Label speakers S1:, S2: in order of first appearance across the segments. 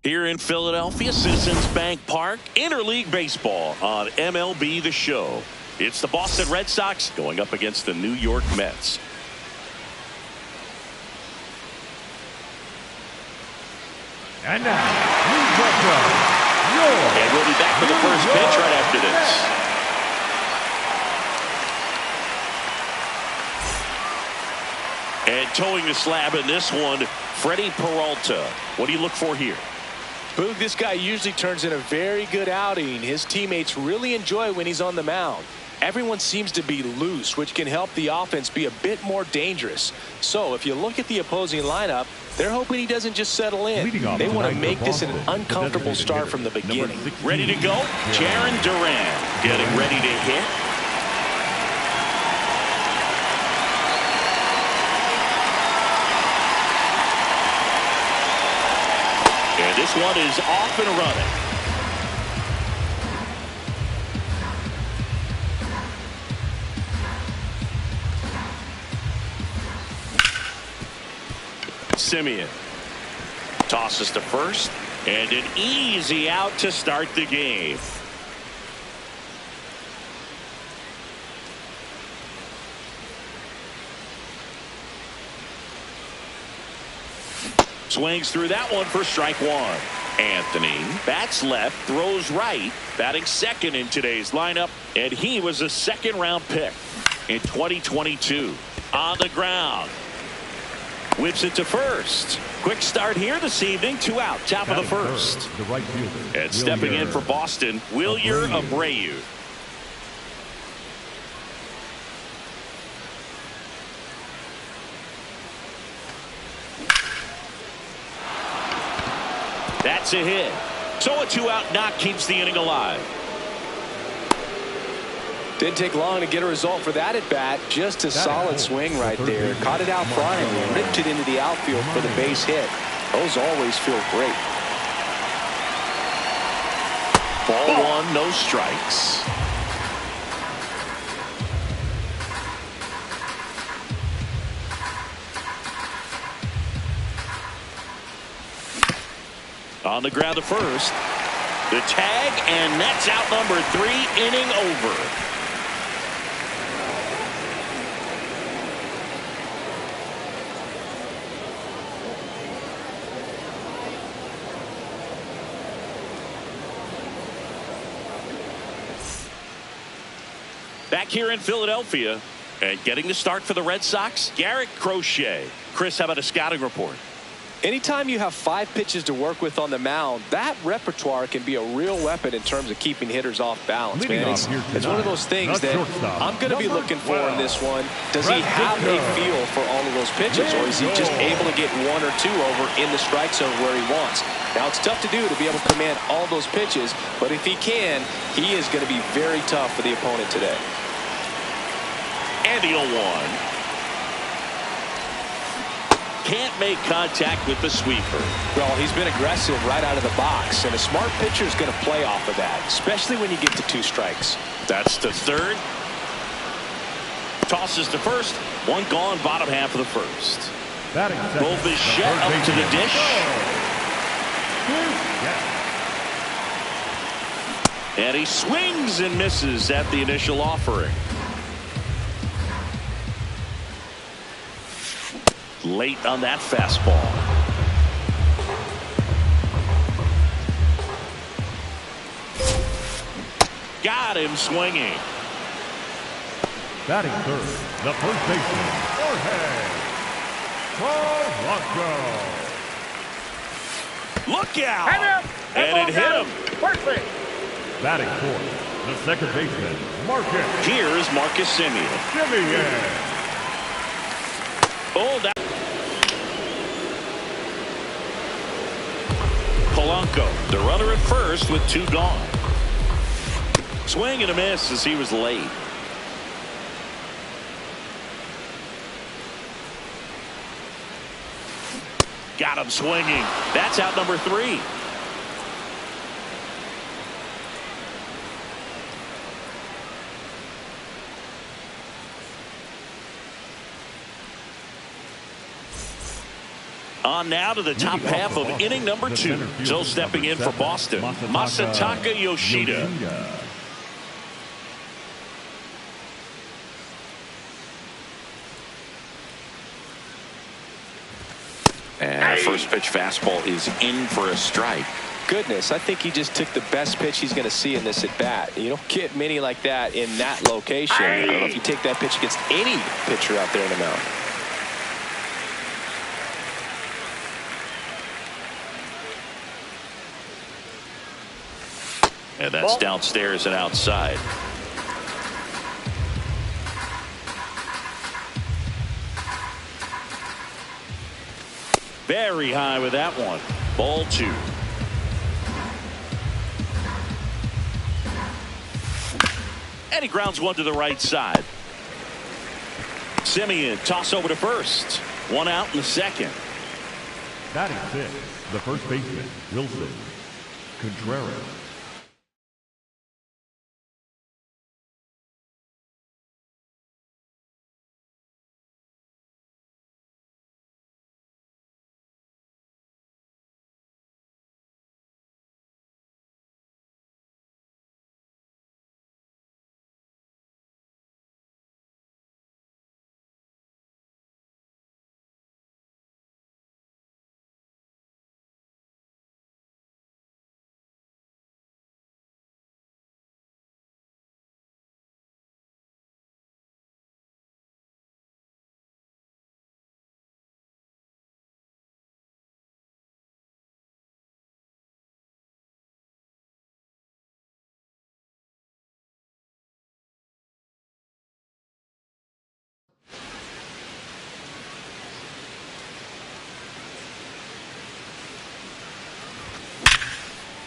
S1: Here in Philadelphia, Citizens Bank Park, interleague baseball on MLB The Show. It's the Boston Red Sox going up against the New York Mets.
S2: And now,
S1: and we'll be back for the first pitch right after this. And towing the slab in this one, Freddie Peralta. What do you look for here?
S3: Boog, this guy usually turns in a very good outing. His teammates really enjoy when he's on the mound. Everyone seems to be loose, which can help the offense be a bit more dangerous. So if you look at the opposing lineup, they're hoping he doesn't just settle in. They want to make this an uncomfortable start from the beginning.
S1: Ready to go? Jaron Duran getting ready to hit. And this one is off and running. Simeon tosses to first, and an easy out to start the game. Swings through that one for strike one. Anthony bats left, throws right, batting second in today's lineup, and he was a second-round pick in 2022. On the ground. Whips it to first. Quick start here this evening. 2 out, top of the first.
S2: The right fielder.
S1: And stepping in for Boston, Wilyer Abreu. That's a hit. So a 2-out knock keeps the inning alive.
S3: Didn't take long to get a result for that at bat. Just a solid swing right there. Caught it out front and ripped it into the outfield for the base hit. Those always feel great.
S1: Ball one, no strikes. On the ground to first. The tag, and that's out number 3, inning over. Back here in Philadelphia, and getting the start for the Red Sox, Garrett Crochet. Chris, how about a scouting report?
S3: Anytime you have 5 pitches to work with on the mound, that repertoire can be a real weapon in terms of keeping hitters off balance, man. It's one of those things that I'm going to be looking for in this one. Does he have a feel for all of those pitches, or is he just able to get 1 or 2 over in the strike zone where he wants? Now, it's tough to do to be able to command all those pitches, but if he can, he is going to be very tough for the opponent today.
S1: And the 0-1. Can't make contact with the sweeper.
S3: Well, he's been aggressive right out of the box, and a smart pitcher is going to play off of that, especially when you get to 2 strikes.
S1: That's to third. Tosses to first. 1 gone, bottom half of the first. Both is shut up to the dish. And he swings and misses at the initial offering. Late on that fastball. Got him swinging.
S2: Batting third, the first baseman, Jorge Polanco.
S1: Look out! And it hit him.
S4: Perfect.
S2: Batting fourth, the second baseman, Marcus.
S1: Here's Marcus Simeon. Oh, that. Polanco, the runner at first with 2 gone. Swing and a miss as he was late. Got him swinging. That's out number 3. On now to the top half of inning number 2. So stepping in for Boston, Masataka Yoshida. And first pitch fastball is in for a strike.
S3: Goodness, I think he just took the best pitch he's going to see in this at bat. You don't get many like that in that location. I don't know if you take that pitch against any pitcher out there in the mound.
S1: And that's downstairs and outside. Very high with that one. Ball 2. And he grounds one to the right side. Simeon toss over to first. One out in the second.
S2: Batting 6, the first baseman, Wilson Contreras.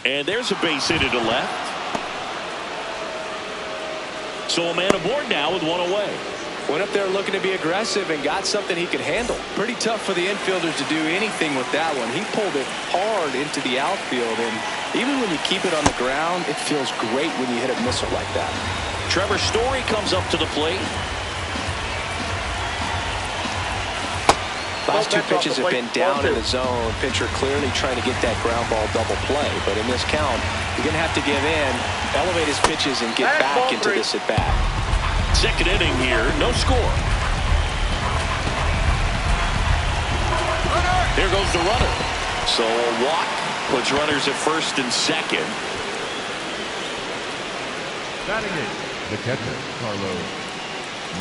S1: And there's a base hit to the left. So a man aboard now with one away.
S3: Went up there looking to be aggressive and got something he could handle. Pretty tough for the infielders to do anything with that one. He pulled it hard into the outfield, and even when you keep it on the ground, it feels great when you hit a missile like that.
S1: Trevor Story comes up to the plate.
S3: Last 2 pitches have been down in the zone. Pitcher clearly trying to get that ground ball double play. But in this count, you're going to have to give in, elevate his pitches, and get back into this at bat.
S1: Second inning here, no score. There goes the runner. So a walk puts runners at first and second.
S2: Batting 8, the catcher, Carlos.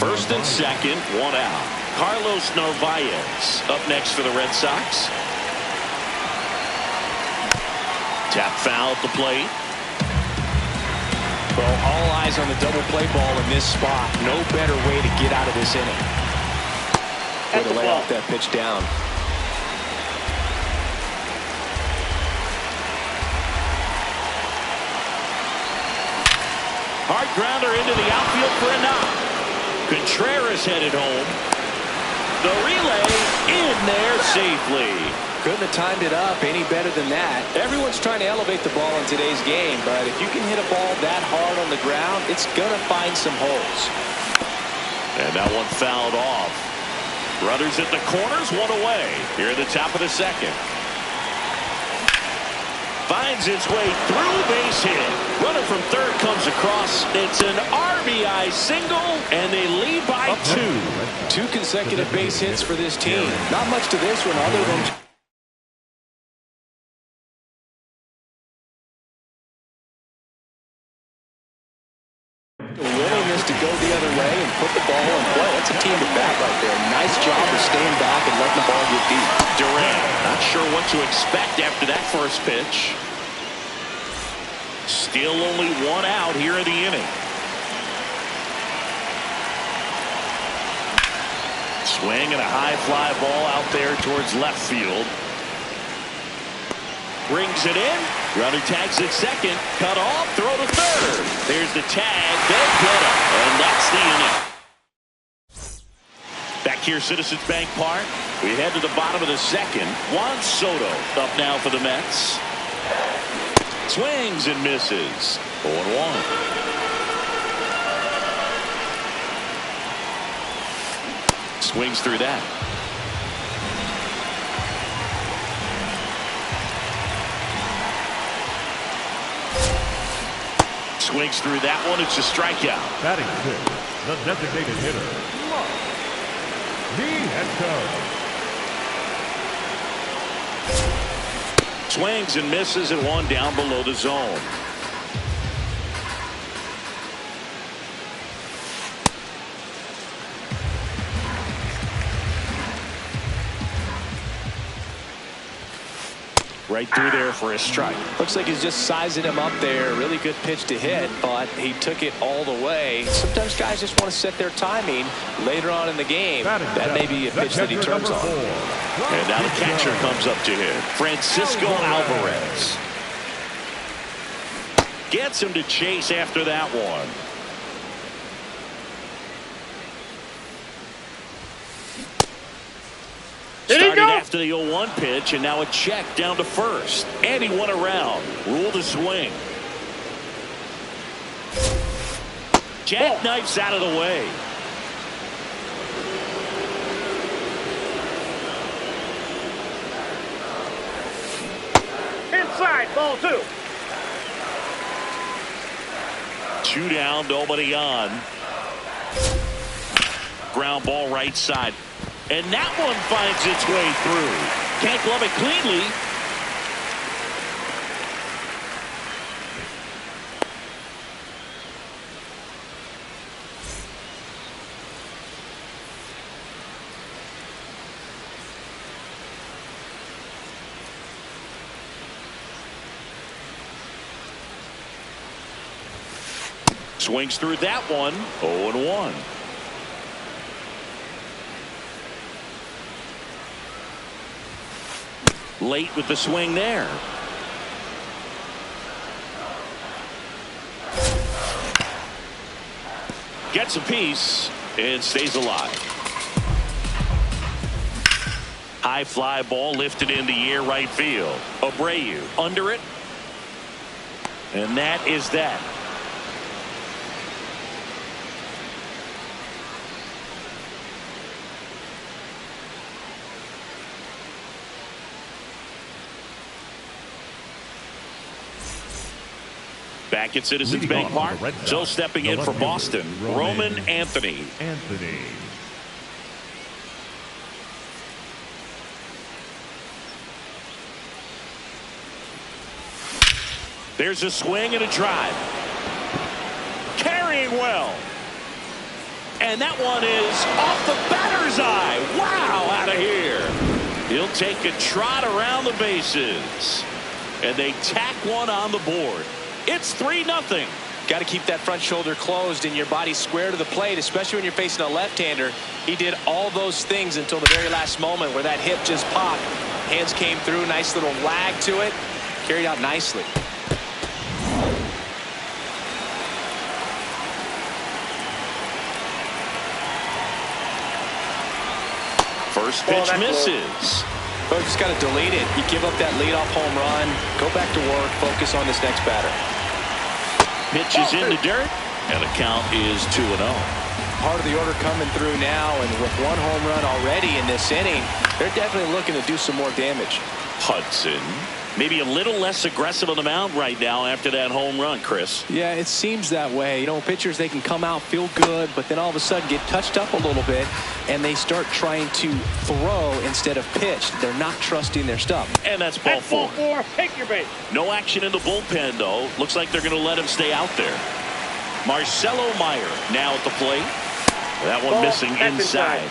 S1: First and second, one out. Carlos Narvaez up next for the Red Sox. Tap foul at the plate.
S3: Well, all eyes on the double play ball in this spot. No better way to get out of this inning. Way to lay off that pitch down.
S1: Hard grounder into the outfield for a knock. Contreras headed home. The relay in there safely.
S3: Couldn't have timed it up any better than that. Everyone's trying to elevate the ball in today's game, but if you can hit a ball that hard on the ground, it's going to find some holes.
S1: And that one fouled off. Runners at the corners, one away. Here at the top of the second. Finds its way through, base hit. Runner from third comes across. It's an RBI single, and they lead by 2.
S3: 2 consecutive base hits for this team. Not much to this one other than willingness to go the other way and put the ball in play. That's a team to bat right there. Nice job of staying back and letting the ball get deep.
S1: Durant, not sure what to expect after that first pitch. Still only one out here in the inning. Swing and a high fly ball out there towards left field. Brings it in. Runner tags at second. Cut off. Throw to third. There's the tag. They'll get him. And that's the inning. Back here, Citizens Bank Park. We head to the bottom of the second. Juan Soto up now for the Mets. Swings and misses. 0-1. Swings through that. swings through that one. It's a strikeout.
S2: Batting sixth, the designated hitter, the head coach.
S1: Swings and misses and one down below the zone. Right through there for a strike.
S3: Looks like he's just sizing him up there. Really good pitch to hit, but he took it all the way. Sometimes guys just want to set their timing later on in the game. That may be a pitch that he turns on.
S1: And now the catcher comes up to him, Francisco Alvarez. Gets him to chase after that one. Started after the 0-1 pitch, and now a check down to first. And he won around. Ruled a swing. Jackknifes out of the way.
S4: Inside, ball 2.
S1: 2 down, nobody on. Ground ball right side. And that one finds its way through. Can't glove it cleanly. Swings through that one. 0-1. Late with the swing there. Gets a piece and stays alive. High fly ball lifted in the air right field. Abreu under it. And that is that. Back at Citizens Bank Park. So stepping in for Boston, Roman Anthony. There's a swing and a drive. Carrying well. And that one is off the batter's eye. Wow, out of here. He'll take a trot around the bases. And they tack one on the board. It's 3-0.
S3: Got to keep that front shoulder closed and your body square to the plate, especially when you're facing a left-hander. He did all those things until the very last moment where that hip just popped. Hands came through, nice little lag to it. Carried out nicely.
S1: First pitch misses.
S3: Oh, just got to delete it. You give up that leadoff home run. Go back to work. Focus on this next batter.
S1: Pitch is in the dirt, and the count is 2-0.
S3: Part of the order coming through now, and with 1 home run already in this inning, they're definitely looking to do some more damage.
S1: Hudson, maybe a little less aggressive on the mound right now after that home run, Chris.
S3: Yeah, it seems that way. You know, pitchers, they can come out, feel good, but then all of a sudden get touched up a little bit, and they start trying to throw instead of pitch. They're not trusting their stuff.
S1: And that's ball 4.
S4: Take your base.
S1: No action in the bullpen, though. Looks like they're going to let him stay out there. Marcelo Meyer now at the plate. That one missing inside.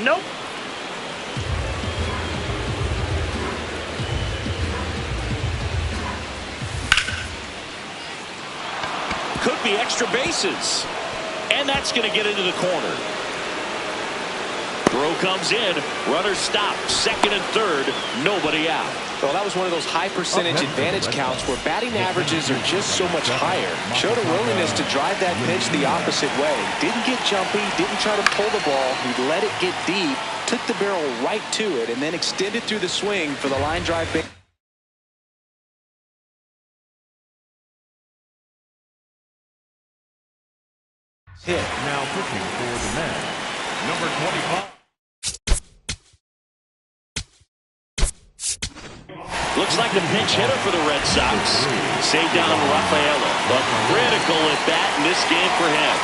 S4: Nope.
S1: Could be extra bases. And that's going to get into the corner. Throw comes in. Runner stopped. Second and third. Nobody out.
S3: Well, that was one of those high percentage advantage counts where batting averages are just so much higher. Showed a willingness to drive that pitch the opposite way. Didn't get jumpy. Didn't try to pull the ball. He let it get deep. Took the barrel right to it and then extended through the swing for the line drive.
S2: Hit. Now pitching for the man, number 25.
S1: looks like the pinch hitter for the Red Sox. Saved down Rafaela. A critical at bat in this game for him.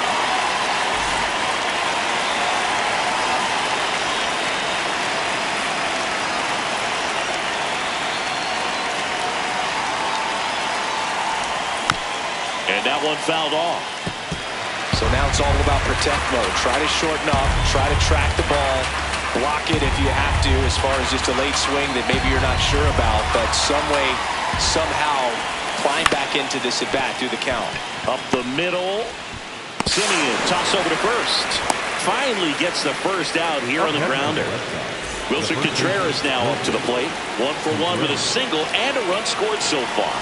S1: And that one fouled off.
S3: So now it's all about protect mode. Try to shorten up, try to track the ball, block it if you have to, as far as just a late swing that maybe you're not sure about, but some way, somehow climb back into this at bat through the count.
S1: Up the middle. Simeon, toss over to first. Finally gets the first out here on the grounder. Wilson Contreras now up to the plate. 1 for 1 with a single and a run scored so far.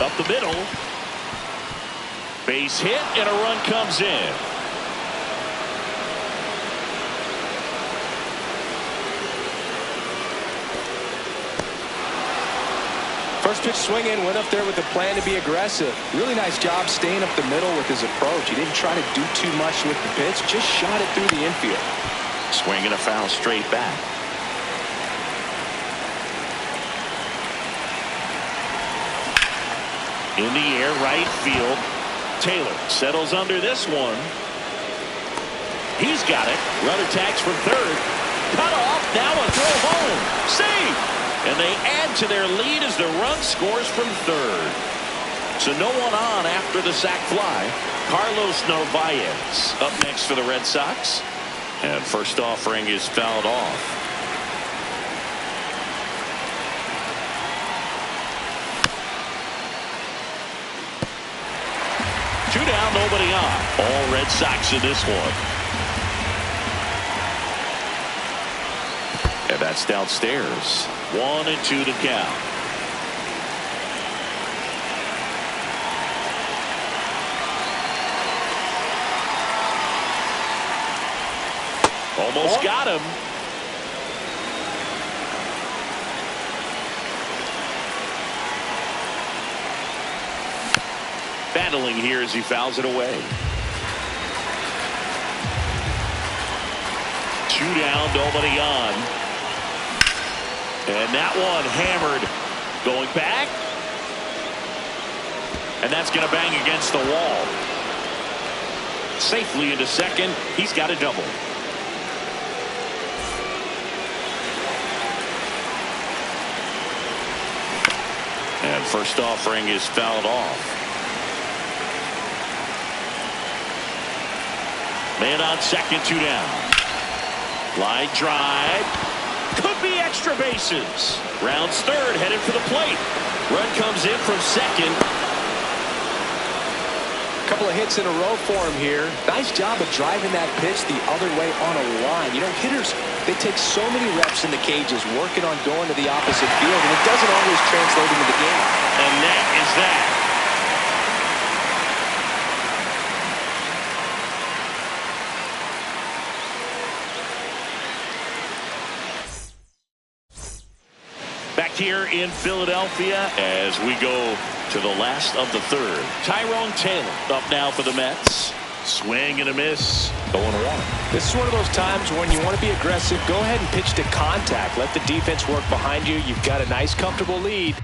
S1: Up the middle. Base hit and a run comes in.
S3: First pitch swing in, went up there with a plan to be aggressive. Really nice job staying up the middle with his approach. He didn't try to do too much with the pitch, just shot it through the infield.
S1: Swing and a foul straight back. In the air, right field. Taylor settles under this one. He's got it. Runner tags from third. Cut off. Now a throw home. Save. And they add to their lead as the run scores from third. So no one on after the sac fly. Carlos Narvaez up next for the Red Sox. And first offering is fouled off. Two down, nobody on. All Red Sox in this one. And that's downstairs. 1-2 to count. Almost got him. Battling here as he fouls it away. 2 down, nobody on. And that one hammered. Going back. And that's going to bang against the wall. Safely into second. He's got a double. And first offering is fouled off. Man on second, 2 down. Line drive. Could be extra bases. Rounds third, headed for the plate. Run comes in from second.
S3: A couple of hits in a row for him here. Nice job of driving that pitch the other way on a line. You know, hitters, they take so many reps in the cages working on going to the opposite field, and it doesn't always translate into the game.
S1: And that is that. Back here in Philadelphia as we go to the last of the third. Tyrone Taylor up now for the Mets. Swing and a miss. 0-1.
S3: This is one of those times when you want to be aggressive. Go ahead and pitch to contact. Let the defense work behind you. You've got a nice, comfortable lead.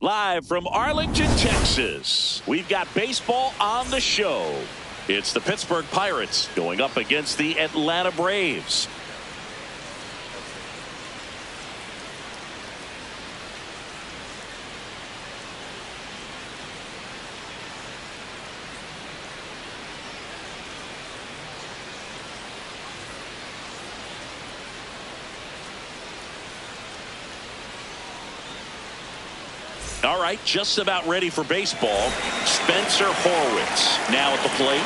S1: Live from Arlington, Texas, we've got baseball on the show. It's the Pittsburgh Pirates going up against the Atlanta Braves. All right, just about ready for baseball. Spencer Horwitz now at the plate.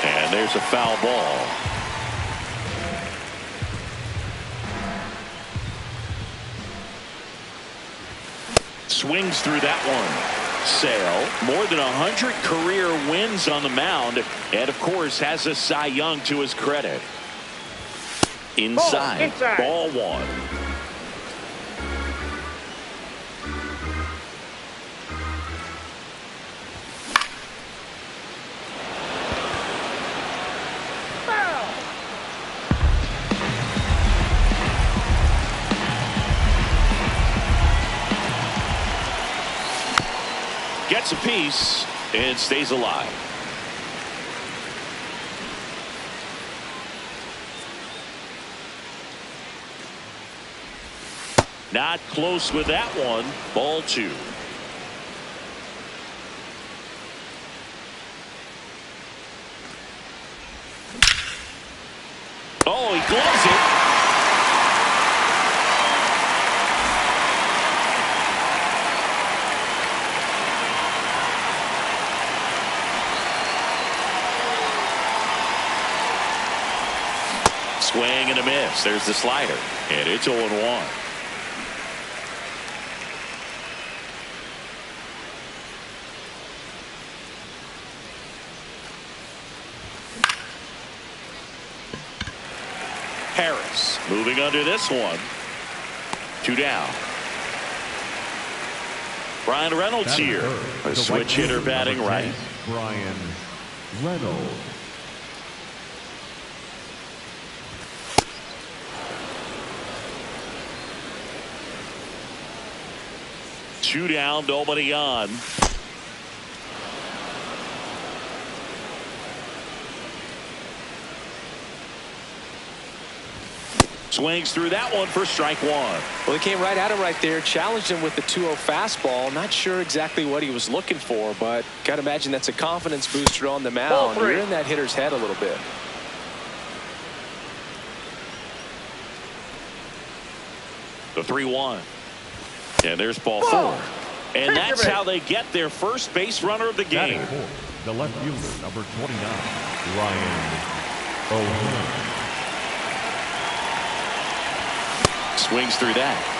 S1: And there's a foul ball. Swings through that one. Sale, more than 100 career wins on the mound, and of course has a Cy Young to his credit. Inside. Ball one. Gets a piece and stays alive. Not close with that one. Ball two. Oh, he gloves it. Swing and a miss. There's the slider. And it's 0-1. Harris moving under this one. 2 down. Brian Reynolds here. A switch hitter batting right.
S2: Brian Reynolds.
S1: Two down, nobody on. Swings through that one for strike one.
S3: Well, he came right at him right there, challenged him with the 2-0 fastball. Not sure exactly what he was looking for, but gotta imagine that's a confidence booster on the mound. You're in that hitter's head a little bit.
S1: The 3-1. And there's ball four. And that's how they get their first base runner of the game.
S2: The left fielder, number 29, Ryan O'Hearn.
S1: Swings through that.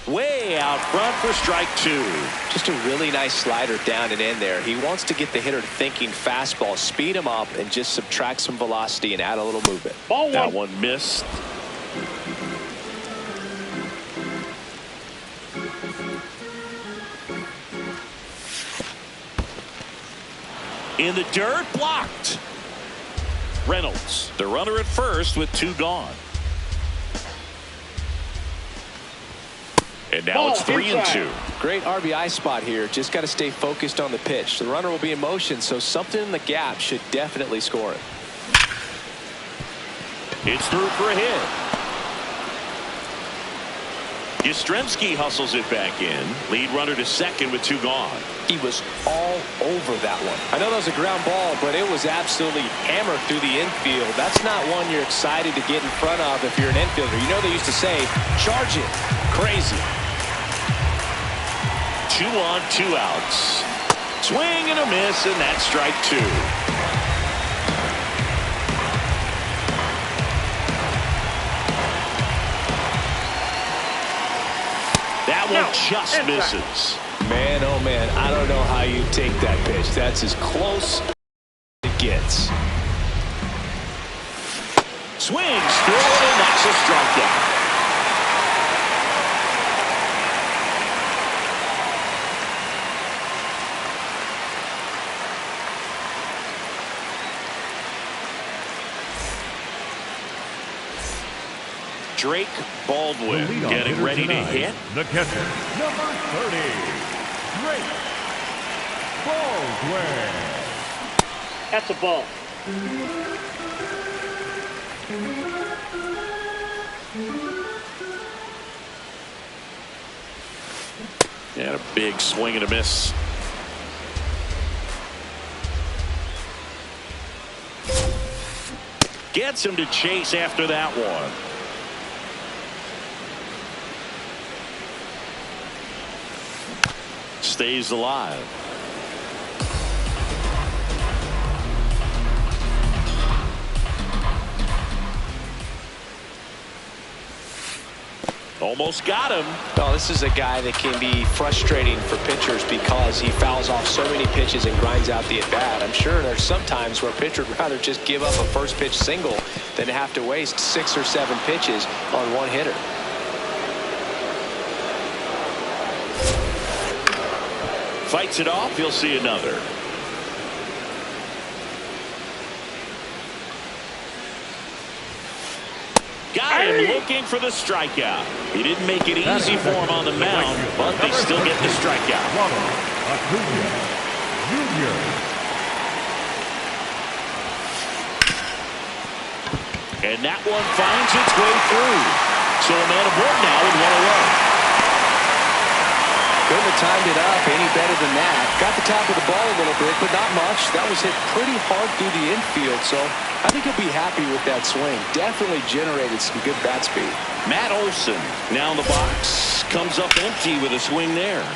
S1: Way out front for strike two.
S3: Just a really nice slider down and in there. He wants to get the hitter thinking fastball, speed him up, and just subtract some velocity and add a little movement.
S1: That one missed. In the dirt, blocked. Reynolds, the runner at first with 2 gone. And now it's 3-2.
S3: Great RBI spot here. Just got to stay focused on the pitch. The runner will be in motion, so something in the gap should definitely score it.
S1: It's through for a hit. Yastrzemski hustles it back in. Lead runner to second with 2 gone.
S3: He was all over that one. I know that was a ground ball, but it was absolutely hammered through the infield. That's not one you're excited to get in front of if you're an infielder. You know they used to say, charge it. Crazy.
S1: 2 on, 2 outs. Swing and a miss, and that's strike 2. That one just misses.
S3: Man, oh man, I don't know how you take that pitch. That's as close as it gets.
S1: Swings through it, and that's a strikeout. Drake Baldwin getting ready to hit.
S2: The catcher, number 30, Drake Baldwin.
S4: That's a ball.
S1: And a big swing and a miss. Gets him to chase after that one. Stays alive. Almost got him.
S3: No, this is a guy that can be frustrating for pitchers because he fouls off so many pitches and grinds out the at-bat. I'm sure there's some times where a pitcher would rather just give up a first pitch single than have to waste 6 or 7 pitches on one hitter.
S1: Fights it off. He'll see another. Got him looking for the strikeout. He didn't make it easy for him on the mound, but they still get the strikeout. And that one finds its way through. So a man aboard now with one away.
S3: Couldn't have timed it up any better than that. Got the top of the ball a little bit, but not much. That was hit pretty hard through the infield, so I think he'll be happy with that swing. Definitely generated some good bat speed.
S1: Matt Olson now in the box. Comes up empty with a swing there.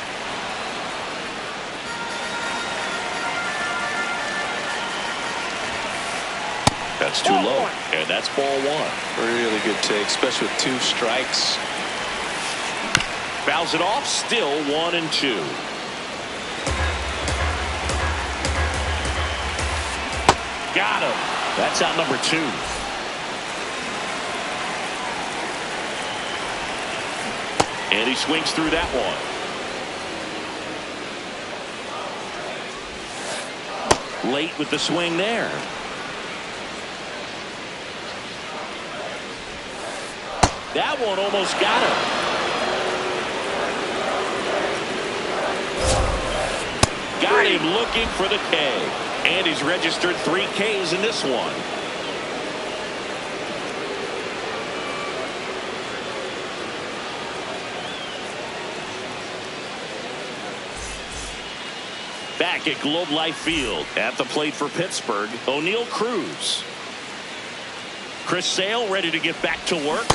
S1: That's too low, and that's ball 1.
S3: Really good take, especially with 2 strikes.
S1: Fouls it off, still 1-2. Got him. That's out number 2. And he swings through that one. Late with the swing there. That one almost got him. Got him looking for the K. And he's registered 3 Ks in this one. Back at Globe Life Field at the plate for Pittsburgh, O'Neal Cruz. Chris Sale ready to get back to work.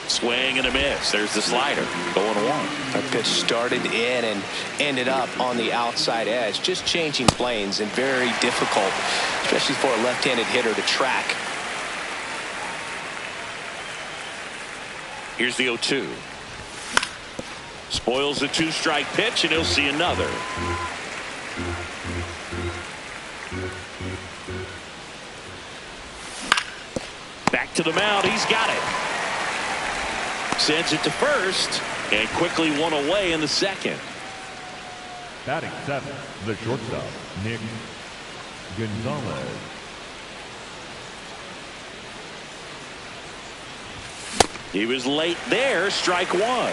S1: Swing and a miss. There's the slider. 0-1.
S3: That pitch started in and ended up on the outside edge. Just changing planes and very difficult, especially for a left-handed hitter to track.
S1: Here's the 0-2. Spoils the 2-strike pitch, and he'll see another. Back to the mound. He's got it. Sends it to first, and quickly one away in the second.
S2: Batting 7, the shortstop, Nick Gonzalez.
S1: He was late there, strike 1.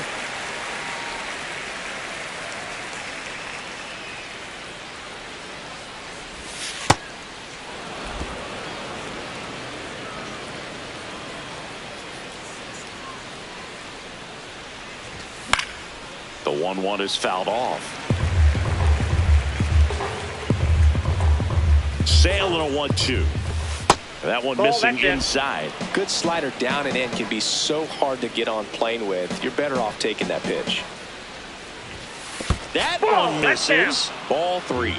S1: The 1-1 is fouled off. Sale and a 1-2. That one missing inside.
S3: Good slider down and in can be so hard to get on plane with. You're better off taking that pitch.
S1: That one misses. Ball 3.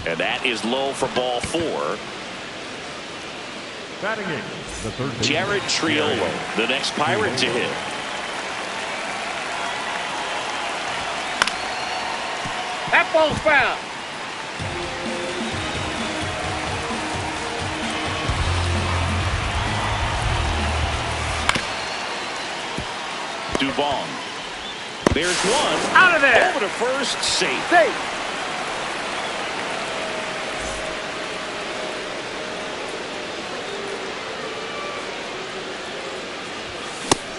S1: And that is low for ball 4.
S2: Batting 8, the third baseman,
S1: Jared Triolo, the next Pirate to hit.
S4: That ball's foul.
S1: Dubon. There's one.
S4: Out of there.
S1: Over to first, safe.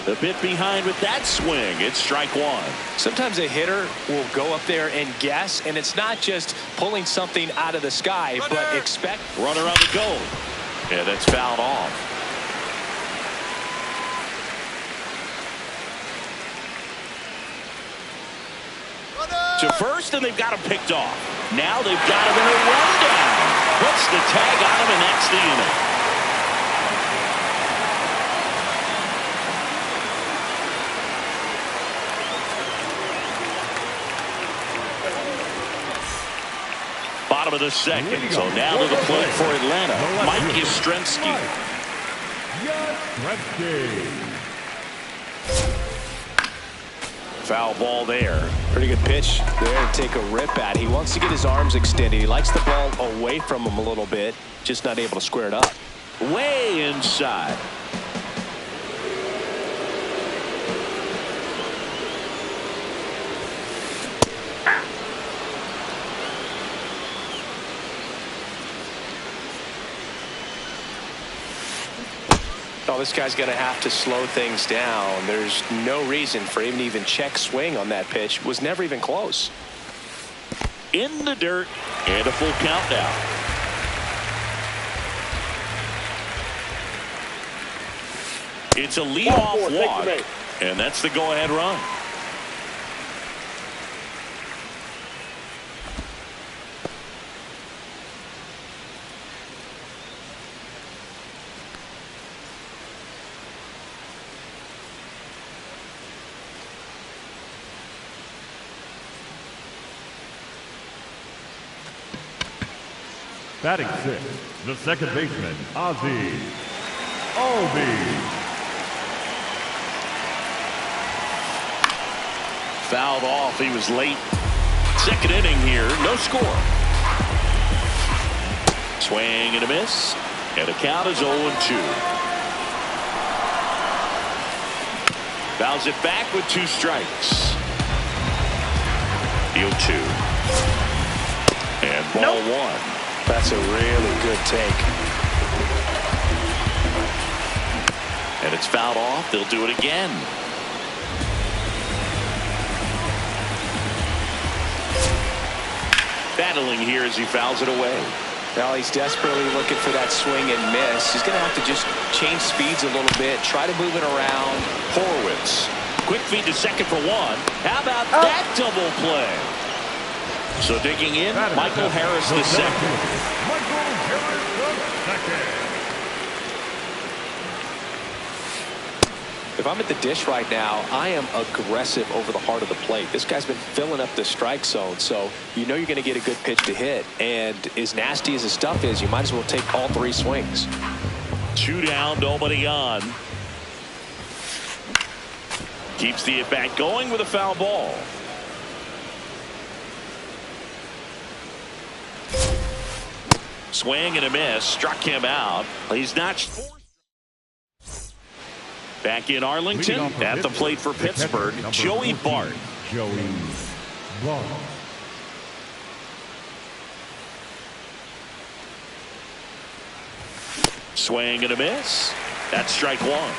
S1: A bit behind with that swing. It's strike one.
S3: Sometimes a hitter will go up there and guess, and it's not just pulling something out of the sky, but expect.
S1: Runner on the go. And that's fouled off. To first, and they've got him picked off. Now they've got him in a rundown. Puts the tag on him, and that's the inning. Bottom of the second. So now to the plate for Atlanta, Mike Yastrzemski. Foul ball there.
S3: Pretty good pitch there to take a rip at. He wants to get his arms extended. He likes the ball away from him a little bit, just not able to square it up.
S1: Way inside.
S3: Oh, this guy's going to have to slow things down. There's no reason for him to even check swing on that pitch. It was never even close.
S1: In the dirt, and a full count now. It's a leadoff walk, and that's the go-ahead run.
S2: Batting sixth, the second baseman, Ozzie Albies.
S1: Fouled off. He was late. Second inning here. No score. Swing and a miss. And the count is 0-2. Fouls it back with 2 strikes. The 0-2. And ball one.
S3: That's a really good take.
S1: And it's fouled off. They'll do it again. Battling here as he fouls it away.
S3: Now he's desperately looking for that swing and miss. He's going to have to just change speeds a little bit, try to move it around.
S1: Horowitz. Quick feed to second for one. How about that double play? So digging in, Michael Harris the second.
S2: Michael Harris the second.
S3: If I'm at the dish right now, I am aggressive over the heart of the plate. This guy's been filling up the strike zone, so you know you're going to get a good pitch to hit. And as nasty as the stuff is, you might as well take all 3 swings.
S1: 2 down, nobody on. Keeps the at-bat going with a foul ball. Swing and a miss. Struck him out. He's notched 4. Back in Arlington at the plate for Pittsburgh, Joey Bart.
S2: Joey Bart.
S1: Swing and a miss. That's strike one.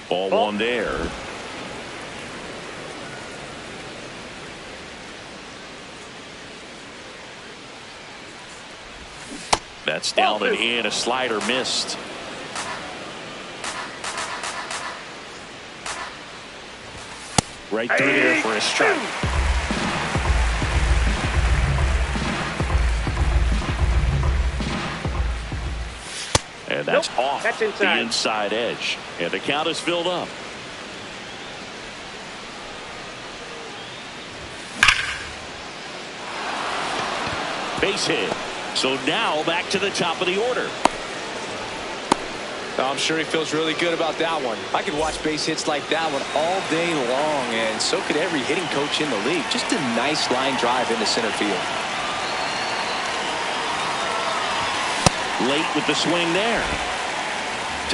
S1: Ball one there. That's down and in. A slider missed. Right through there for a strike. And that's off the inside edge. And the count is filled up. Base hit. So now back to the top of the order.
S3: I'm sure he feels really good about that one. I could watch base hits like that one all day long, and so could every hitting coach in the league. Just a nice line drive into center field.
S1: Late with the swing there.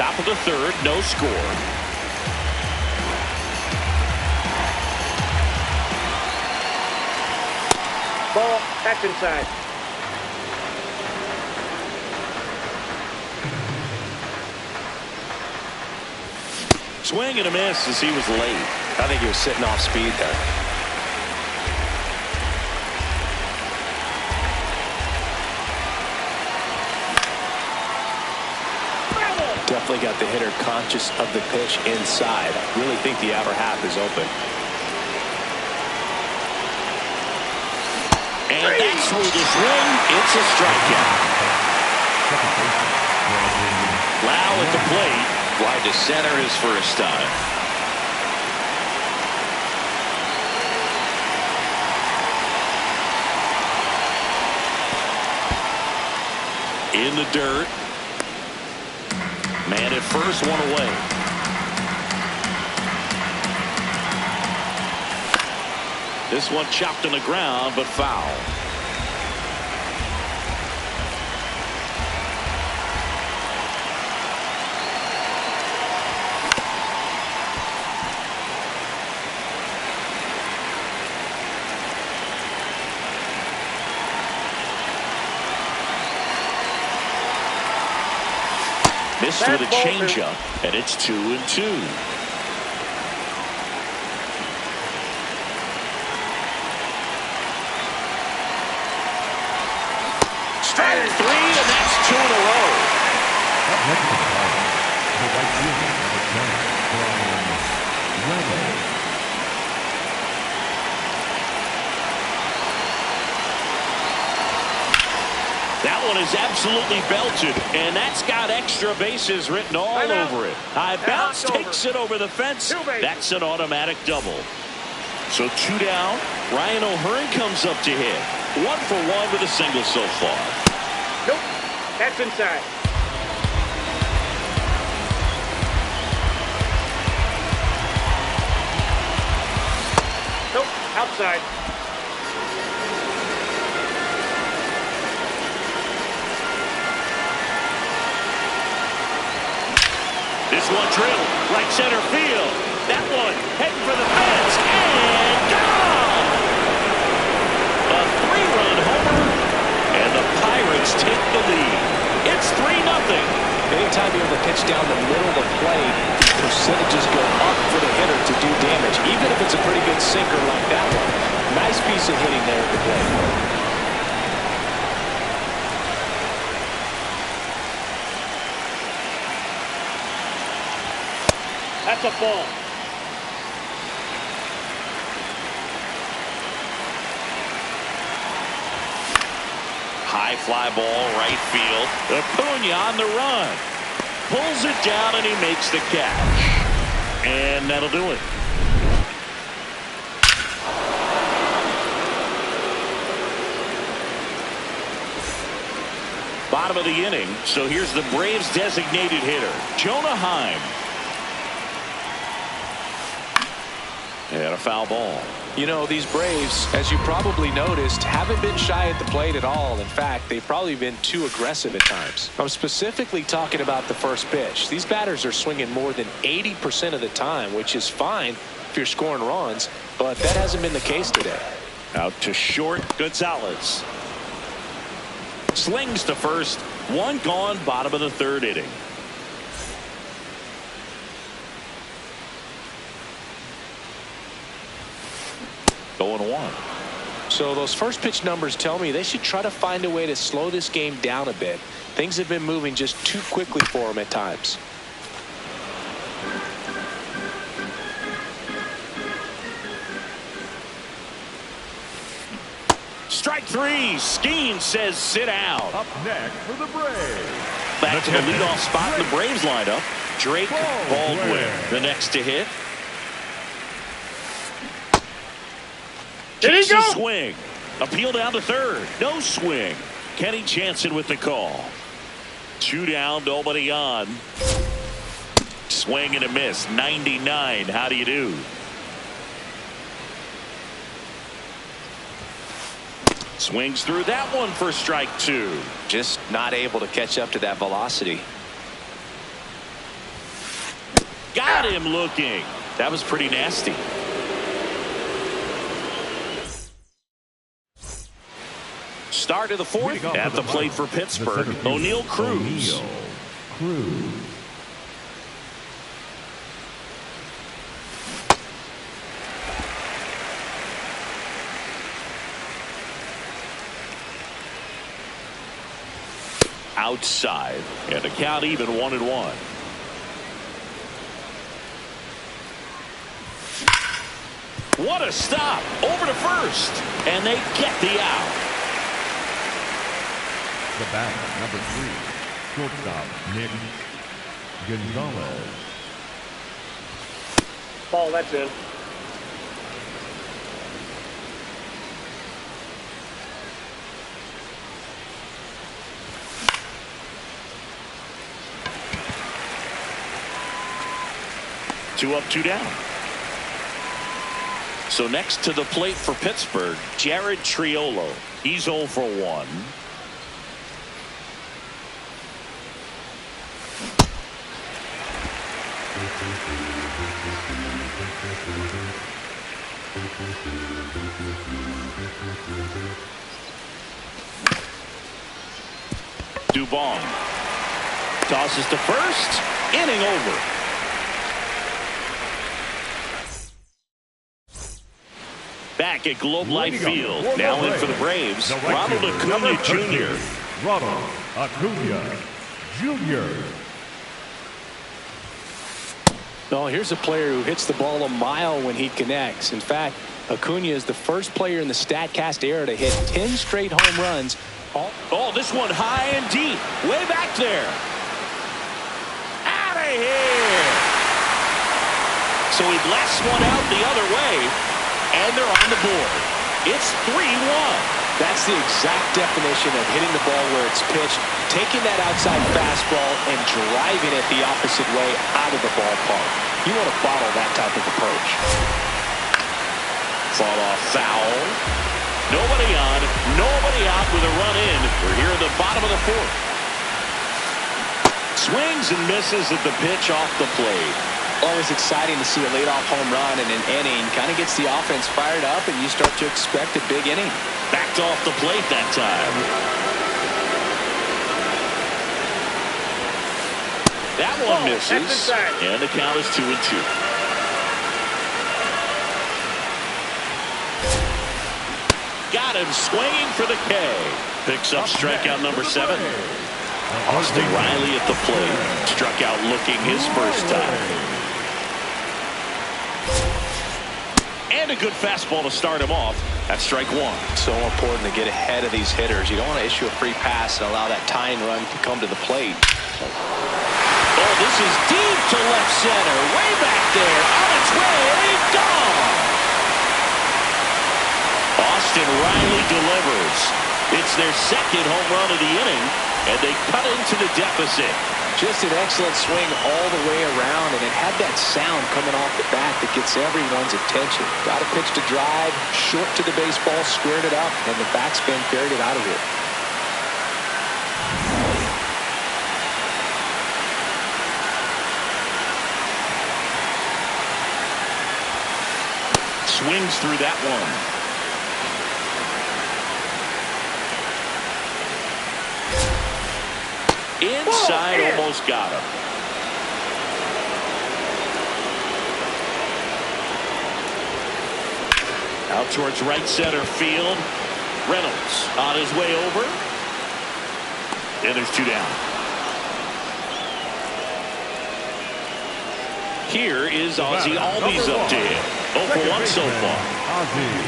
S1: Top of the third, no score.
S4: Ball, that's inside.
S1: Swing and a miss as he was late.
S3: I think he was sitting off speed there. Definitely got the hitter conscious of the pitch inside. Really think the outer half is open.
S1: And that's through the swing. It's a strikeout. Lau at the plate. Wide to center his first time. In the dirt. Man at first, one away. This one chopped on the ground, but foul. Missed with a changeup, and it's 2-2. Strike 3, and that's 2 in a row. That one is absolutely belted, and that's got extra bases written all over it. High bounce takes it over the fence. That's an automatic double. So 2 down. Ryan O'Hearn comes up to hit. 1 for 1 with a single so far.
S4: Nope, that's inside. Nope, outside.
S1: This one drilled right center field. That one heading for the fence and gone. A 3-run homer, and the Pirates take the lead. It's 3-0.
S3: Anytime you have a pitch down the middle of the plate, percentages go up for the hitter to do damage, even if it's a pretty good sinker like that one. Nice piece of hitting there at the plate.
S4: That's a ball.
S1: High fly ball, right field. Acuna on the run. Pulls it down, and he makes the catch. And that'll do it. Bottom of the inning. So here's the Braves' designated hitter, Jonah Heim. And a foul ball.
S3: You know, these Braves, as you probably noticed, haven't been shy at the plate at all. In fact, they've probably been too aggressive at times. I'm specifically talking about the first pitch. These batters are swinging more than 80% of the time, which is fine if you're scoring runs, but that hasn't been the case today.
S1: Out to short, Gonzalez. Slings to first. 1 gone, bottom of the 3rd inning. Going 1.
S3: So those first pitch numbers tell me they should try to find a way to slow this game down a bit. Things have been moving just too quickly for them at times.
S1: Strike 3. Skeen says sit down.
S2: Up next for the Braves.
S1: Back to the leadoff spot in the Braves lineup. Drake Baldwin, the next to hit.
S4: Did he go?
S1: Swing. Appeal down to 3rd. No swing. Kenny Jansen with the call. 2 down, nobody on. Swing and a miss. 99. How do you do? Swings through that one for strike 2.
S3: Just not able to catch up to that velocity.
S1: Got him looking. That was pretty nasty. Start of the 4th. At the plate for Pittsburgh, O'Neal Cruz. outside, and the count even 1-1. What a stop. Over to first, and they get the out.
S2: The bat, number 3, shortstop Nick Gonzalez.
S4: Ball, that's in.
S1: Two up, two down. So next to the plate for Pittsburgh, Jared Triolo. He's 0 for 1. Dubon tosses to first. Inning over. Back at Globe Life Field. Now in for the Braves, Ronald Acuna Jr.
S2: Ronald Acuna Jr.
S3: No, here's a player who hits the ball a mile when he connects. In fact, Acuna is the first player in the StatCast era to hit 10 straight home runs.
S1: Oh, this one high and deep. Way back there. Out of here. So he blasts one out the other way, and they're on the board. It's 3-1.
S3: That's the exact definition of hitting the ball where it's pitched, taking that outside fastball and driving it the opposite way out of the ballpark. You want to bottle that type of approach.
S1: Fought off foul. Nobody on, nobody out with a run in. We're here at the bottom of the fourth. Swings and misses at the pitch off the plate.
S3: Always exciting to see a leadoff home run in an inning. Kind of gets the offense fired up, and you start to expect a big inning.
S1: Backed off the plate that time. That one misses, and the count is 2-2. Got him swinging for the K. Picks up strikeout number 7. Austin Riley at the plate. Struck out looking his first time. And a good fastball to start him off. That's strike 1.
S3: So important to get ahead of these hitters. You don't want to issue a free pass and allow that tying run to come to the plate.
S1: Oh, this is deep to left center. Way back there. On its way. Gone. Austin Riley delivers. It's their second home run of the inning, and they cut into the deficit.
S3: Just an excellent swing all the way around, and it had that sound coming off the bat that gets everyone's attention. Got a pitch to drive, short to the baseball, squared it up, and the backspin carried it out of here.
S1: Swings through that one. Inside, almost got him. Out towards right center field. Reynolds on his way over. And there's 2 down. Here is Ozzie Albies up to him. 0 for 1 so far.
S2: Ozzie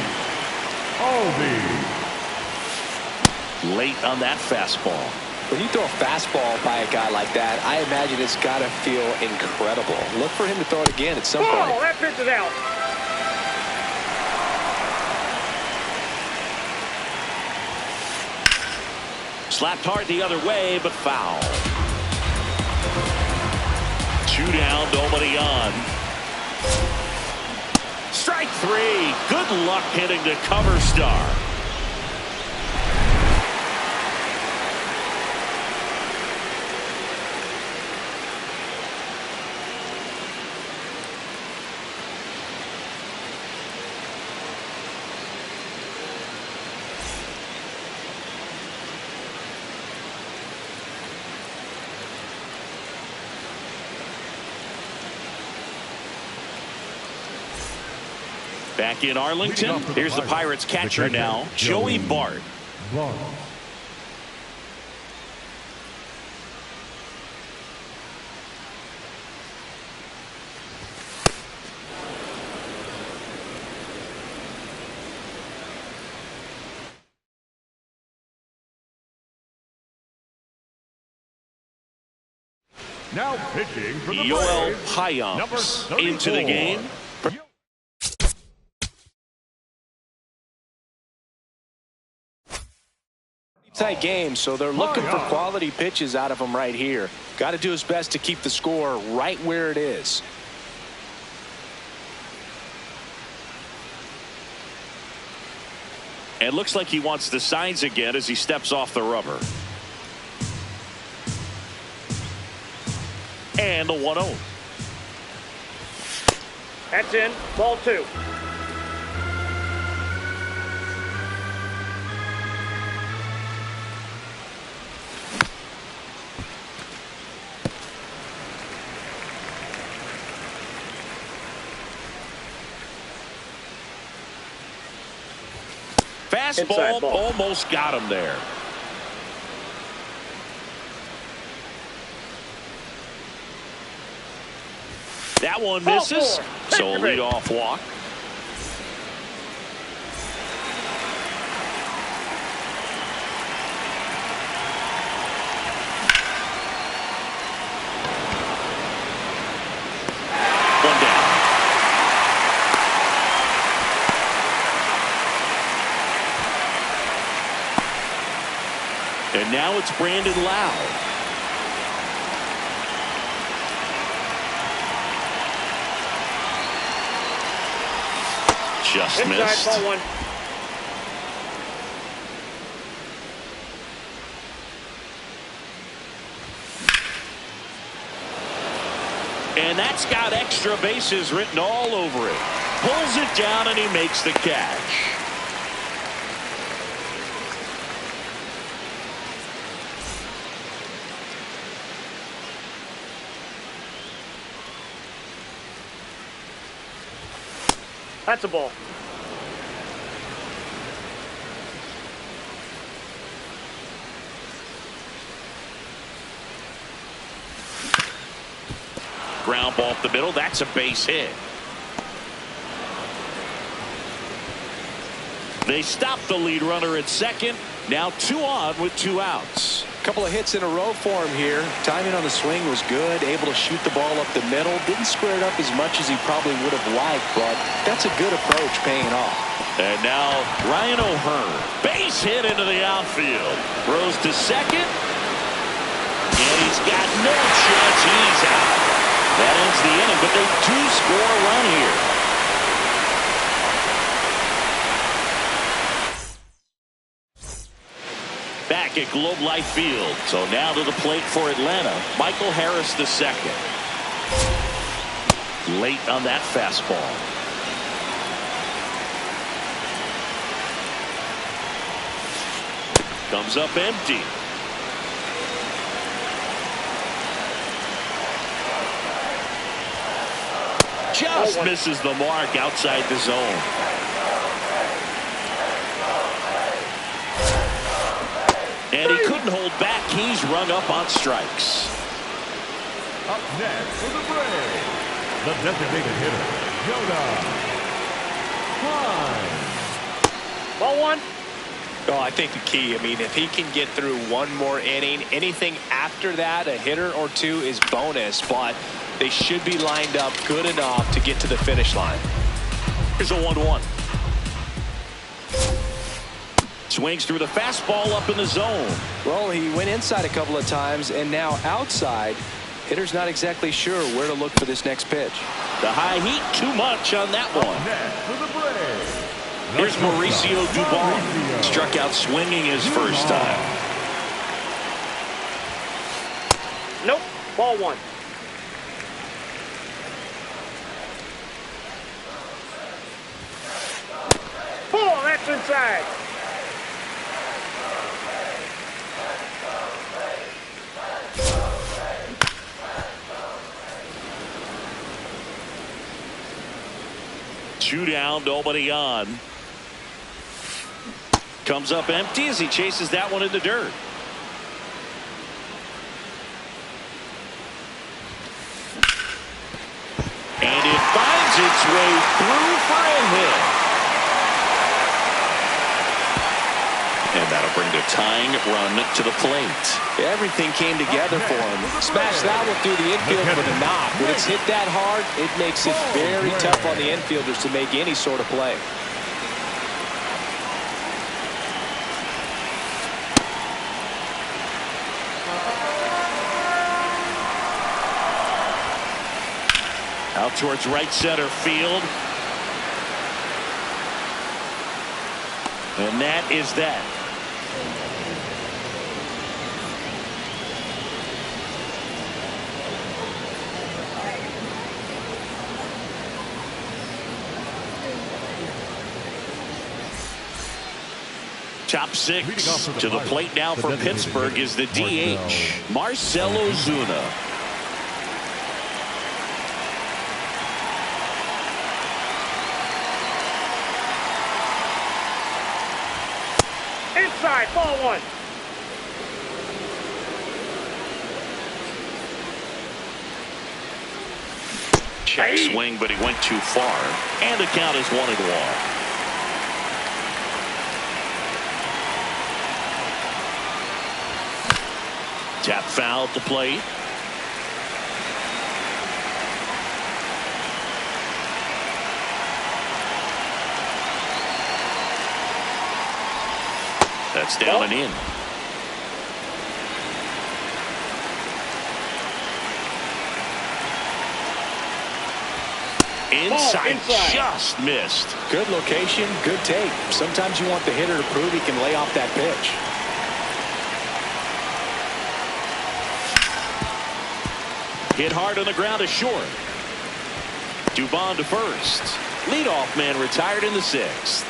S2: Albies.
S1: Late on that fastball.
S3: When you throw a fastball by a guy like that, I imagine it's got to feel incredible. Look for him to throw it again at some point.
S4: Oh, that pitch is out.
S1: Slapped hard the other way, but foul. 2 down, nobody on. Strike 3. Good luck hitting the cover star. Back in Arlington, here's the Pirates catcher now, Joey Bart.
S2: Now pitching for the
S1: Yoel
S2: Braves, number
S1: Payamps
S2: 34.
S1: into the game.
S3: Tight game, so they're looking for quality pitches out of him right here. Got to do his best to keep the score right where it is.
S1: And looks like he wants the signs again as he steps off the rubber. And the 1-0.
S4: That's in. Ball 2.
S1: Fastball almost got him there. That one misses, so a leadoff walk. One down. And now it's Brandon Lowe. Just missed.
S4: Ball 1.
S1: And that's got extra bases written all over it. Pulls it down and he makes the catch.
S4: That's a ball.
S1: Ground ball up the middle. That's a base hit. They stop the lead runner at second. Now 2 on with 2 outs.
S3: Couple of hits in a row for him here. Timing on the swing was good. Able to shoot the ball up the middle. Didn't square it up as much as he probably would have liked, but that's a good approach paying off.
S1: And now Ryan O'Hearn. Base hit into the outfield. Throws to second. And he's got no chance. He's out. That ends the inning, but they do score a run here. Back at Globe Life Field. So now to the plate for Atlanta, Michael Harris II. Late on that fastball. Comes up empty. Just misses the mark outside the zone. And he couldn't hold back. He's rung up on strikes.
S2: Up next for the Braves, the designated hitter, Yoda Prime.
S4: Ball 1.
S3: Oh, I think the key, I mean, if he can get through one more inning, anything after that, a hitter or 2 is bonus, but they should be lined up good enough to get to the finish line.
S1: Here's a 1-1. Swings through the fastball up in the zone.
S3: Well, he went inside a couple of times and now outside. Hitter's not exactly sure where to look for this next pitch.
S1: The high heat, too much on that one.
S2: Next for the Braves,
S1: Here's Mauricio Dubon. Struck out swinging his first time.
S4: Nope. Ball 1. Oh, that's inside.
S1: Two down, nobody on. Comes up empty as he chases that one in the dirt. And it finds its way through for a hit. And that'll bring the tying run to the plate.
S3: Everything came together for him. Smashed that one through the infield for the knock. When it's hit that hard, it makes it very tough on the infielders to make any sort of play.
S1: Out towards right center field. And that is that. Top six to the plate now for Pittsburgh is the DH, Marcell Ozuna.
S4: Inside, ball one.
S1: Check swing, but he went too far. And the count is 1-1. Tap foul at the plate. That's down and in. Inside, just missed.
S3: Good location, good take. Sometimes you want the hitter to prove he can lay off that pitch.
S1: Hit hard on the ground to short. Dubon to first. Leadoff man retired in the sixth.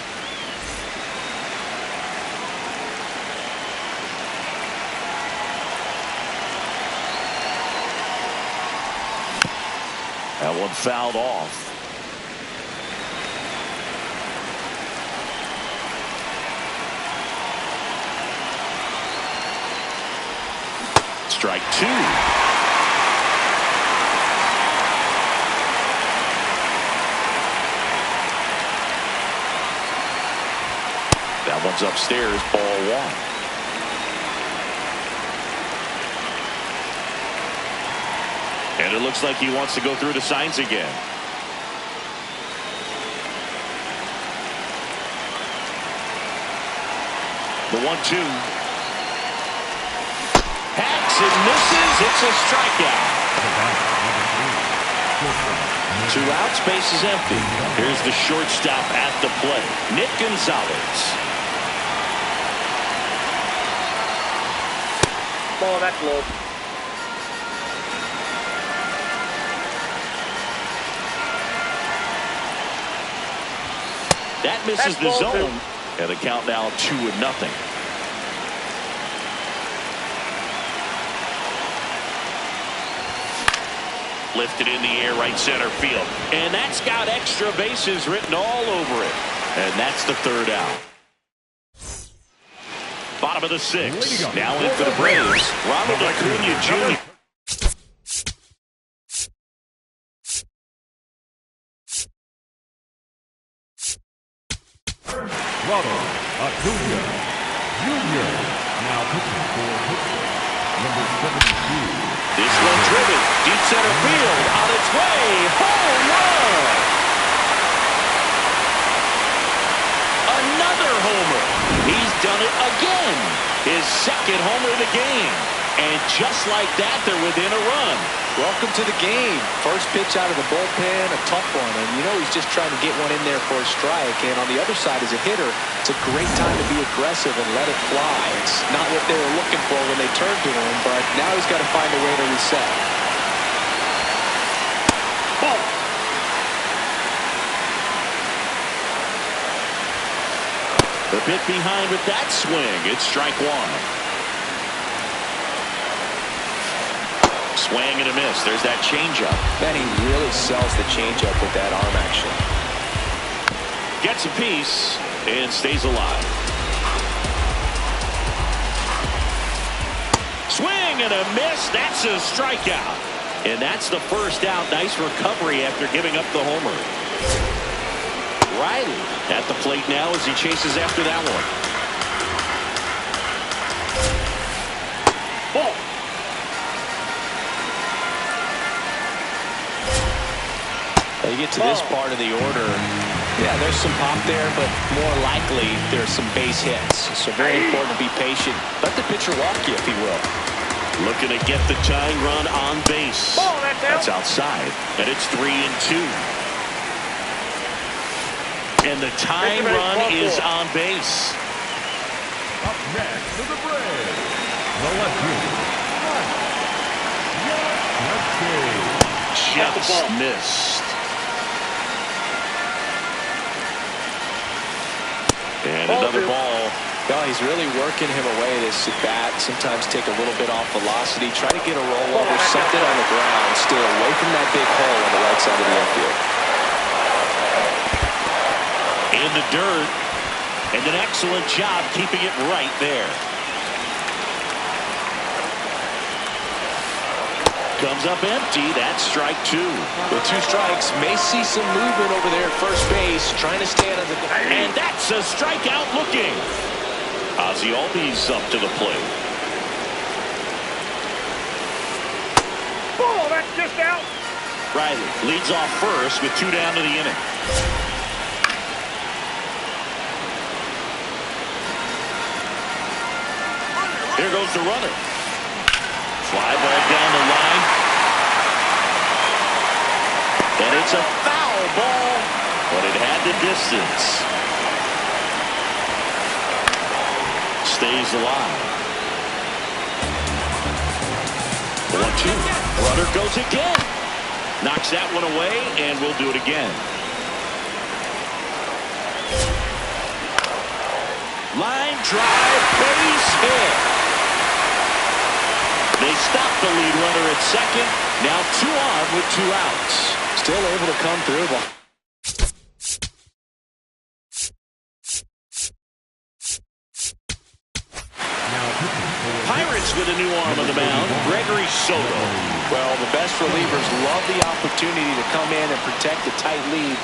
S1: That one fouled off. Strike two. That one's upstairs, ball one. And it looks like he wants to go through the signs again. The 1-2. Hacks and misses. It's a strikeout. 2 outs, base is empty. Here's the shortstop at the plate, Nick Gonzalez.
S4: Oh, that's low.
S1: That misses the zone. And the count now 2-0. Lifted in the air, right center field. And that's got extra bases written all over it. And that's the 3rd out. Bottom of the 6th. Now in for the Braves, Ronald Acuna Jr.
S2: Ronald Acuna Jr. now pitching for Pittsburgh. Number 72.
S1: This one driven, deep center field, on its way, home run! Another homer. He's done it again. His 2nd homer of the game. And just like that, they're within a run.
S3: Welcome to the game. First pitch out of the bullpen, a tough one. And you know he's just trying to get one in there for a strike. And on the other side, as a hitter, it's a great time to be aggressive and let it fly. It's not what they were looking for when they turned to him, but now he's got to find a way to reset.
S4: Ball.
S1: The bit behind with that swing. It's strike one. Swing and a miss. There's that changeup.
S3: Man, he really sells the changeup with that arm action.
S1: Gets a piece and stays alive. Swing and a miss. That's a strikeout. And that's the 1st out. Nice recovery after giving up the homer. Riley at the plate now as he chases after that one.
S4: Ball.
S3: You get to this part of the order. Yeah, there's some pop there, but more likely there's some base hits. So very important to be patient. Let the pitcher walk you, if he will.
S1: Looking to get the tying run on base.
S4: Ball, that's
S1: outside. And it's 3-2. And the tying run is on base.
S2: Up next for the Braves, the left fielder,
S1: Just missed. And another ball.
S3: Oh, he's really working him away, this at bat. Sometimes take a little bit off velocity. Try to get a rollover, something on the ground. Stay away from that big hole on the right side of the infield.
S1: In the dirt. And an excellent job keeping it right there. Comes up empty. That's strike 2.
S3: With 2 strikes, may see some movement over there at first base, trying to stay out of the...
S1: And that's a strikeout looking. Ozzie Albies up to the plate.
S4: Ball, that's just out.
S1: Riley leads off first with 2 down to the inning. Here goes the runner. Fly ball down the line. And it's a foul ball, but it had the distance. Stays alive. 1-2. Runner goes again. Knocks that one away, and we'll do it again. Line drive, base hit. They stop the lead runner at second. Now 2 on with 2 outs.
S3: Still able to come through.
S1: Pirates with a new arm on the mound, Gregory Soto.
S3: Well, the best relievers love the opportunity to come in and protect a tight lead.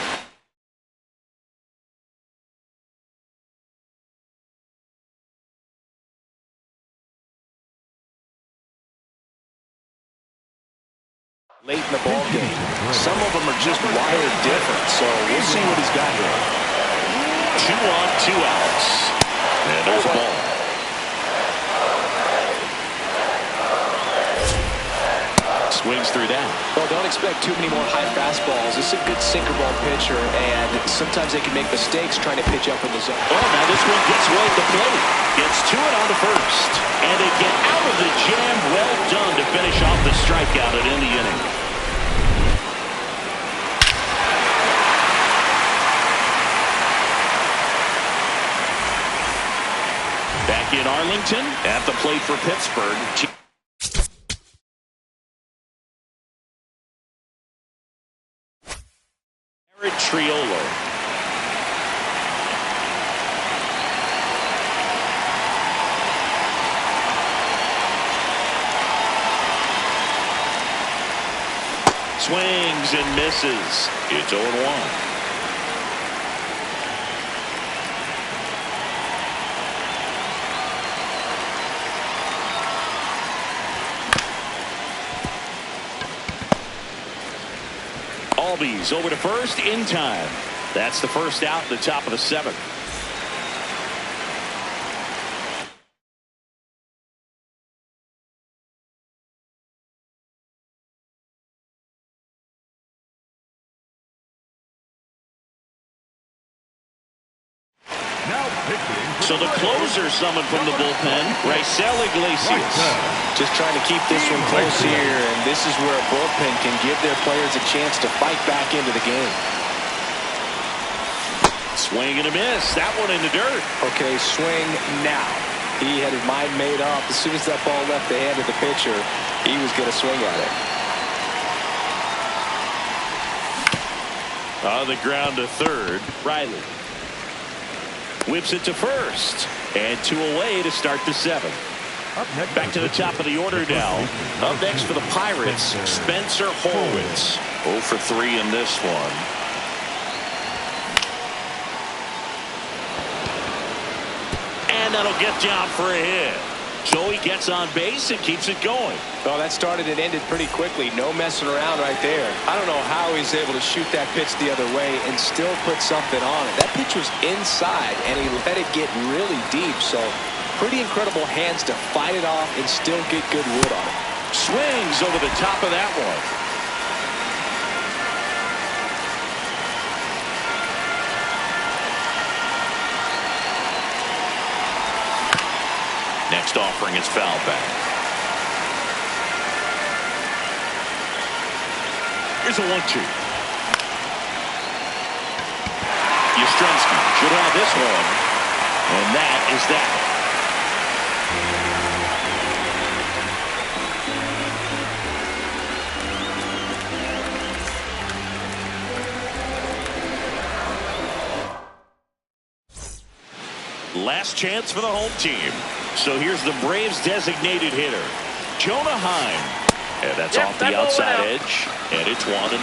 S3: Late in the ball game. Some of them are just wired different, so we'll see what he's got here.
S1: 2 on, 2 outs. And there's a ball. Swings through that.
S3: Well, don't expect too many more high fastballs. This is a good sinker ball pitcher, and sometimes they can make mistakes trying to pitch up in the zone.
S1: Oh, now this one gets way at the plate. Gets to it on the first. And they get out of the jam. Well done to finish off the strikeout and end the inning. Back in Arlington at the plate for Pittsburgh. Triolo. Swings and misses. It's 0-1. Albies over to first in time. That's the first out at the top of the 7th. So the closer summoned from the bullpen, Raisel Iglesias.
S3: Just trying to keep this one close here, and this is where a bullpen can give their players a chance to fight back into the game.
S1: Swing and a miss. That one in the dirt.
S3: Okay, swing now. He had his mind made up. As soon as that ball left the hand of the pitcher, he was going to swing at it.
S1: On the ground to third, Riley. Whips it to first. And 2 away to start the 7th. Back to the top of the order now. Up next for the Pirates, Spencer Horwitz. 0 for 3 in this one. And that'll get down for a hit. So he gets on base and keeps it going.
S3: Well, that started and ended pretty quickly. No messing around right there. I don't know how he's able to shoot that pitch the other way and still put something on it. That pitch was inside, and he let it get really deep. So pretty incredible hands to fight it off and still get good wood on it.
S1: Swings over the top of that one. Next offering is foul back. Here's a 1-2. Yastrzemski should have this one. And that is that. Last chance for the home team. So here's the Braves designated hitter, Jonah Heim. And that's off the outside edge. And it's 1-0.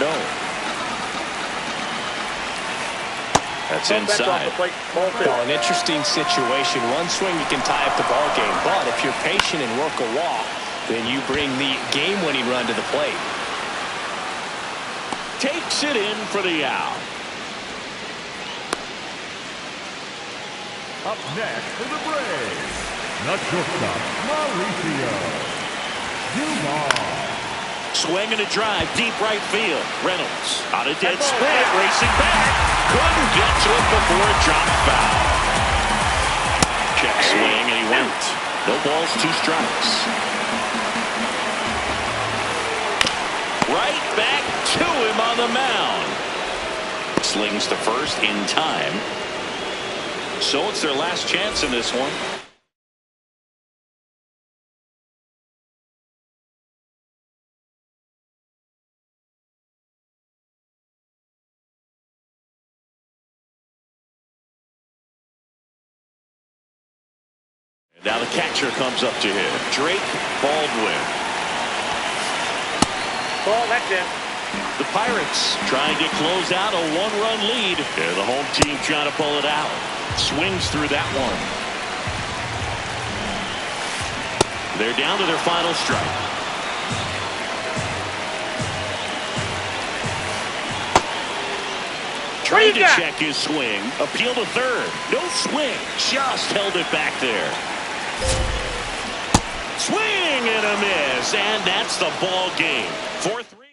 S1: That's inside.
S3: Well, an interesting situation. One swing you can tie up the ball game. But if you're patient and work a walk, then you bring the game-winning run to the plate.
S1: Takes it in for the out.
S2: Up next for the Braves, the shortstop, Mauricio Dumas.
S1: Swing and a drive, deep right field. Reynolds on a dead split, racing back. Couldn't get to it before it dropped foul. Check swing, and he went. No balls, 2 strikes. Right back to him on the mound. Slings to first in time. So it's their last chance in this one. And now the catcher comes up to hit. Drake Baldwin.
S4: Ball, that's in.
S1: The Pirates trying to close out a 1-run lead. And the home team trying to pull it out. Swings through that one. They're down to their final strike. Trying to check his swing. Appeal to third. No swing. Just held it back there. Swing and a miss. And that's the ball game. 4-3.